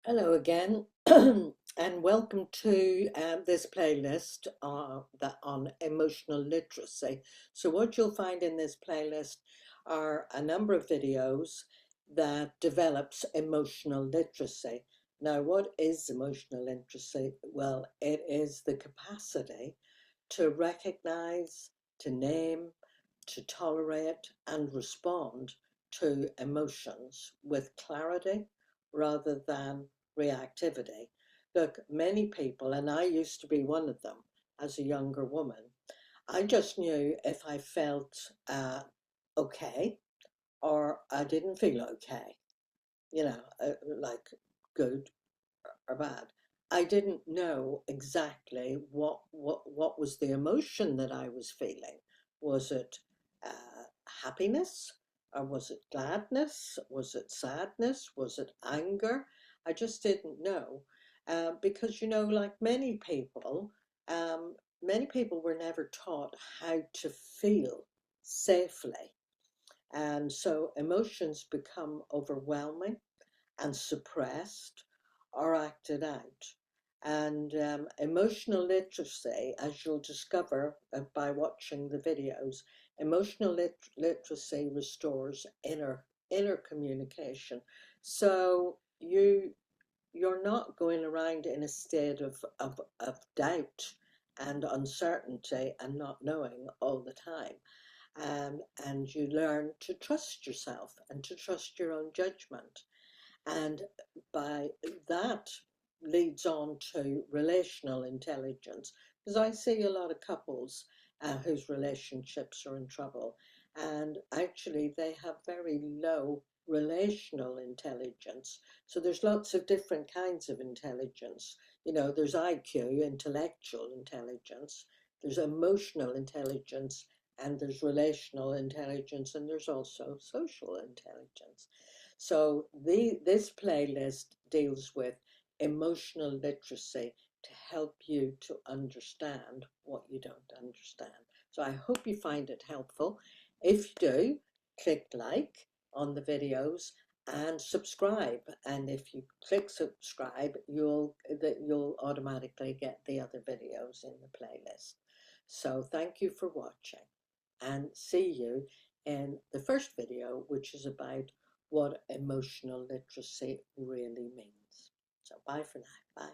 Hello again, and welcome to this playlist that on emotional literacy. So, what you'll find in this playlist are a number of videos that develops emotional literacy. Now, what is emotional literacy? Well, it is the capacity to recognize, to name, to tolerate, and respond to emotions with clarity rather than reactivity. Look, many people, and I used to be one of them as a younger woman, I just knew if I felt okay or I didn't feel okay, like good or bad. I didn't know exactly what was the emotion that I was feeling. Was it happiness, or was it gladness? Was it sadness? Was it anger? I just didn't know, because like many people were never taught how to feel safely, and so emotions become overwhelming and suppressed or acted out. And emotional literacy, as you'll discover by watching the videos, emotional literacy restores inner communication. So you're not going around in a state of doubt and uncertainty and not knowing all the time. And you learn to trust yourself and to trust your own judgment. And by that leads on to relational intelligence, because I see a lot of couples whose relationships are in trouble, and actually they have very low relational intelligence. So there's lots of different kinds of intelligence. There's IQ, intellectual intelligence, there's emotional intelligence, and there's relational intelligence, and there's also social intelligence. So this playlist deals with emotional literacy to help you to understand what you don't understand. So I hope you find it helpful. If you do, click like on the videos and subscribe. And if you click subscribe, you'll automatically get the other videos in the playlist. So thank you for watching, and see you in the first video, which is about what emotional literacy really means. So bye for now. Bye.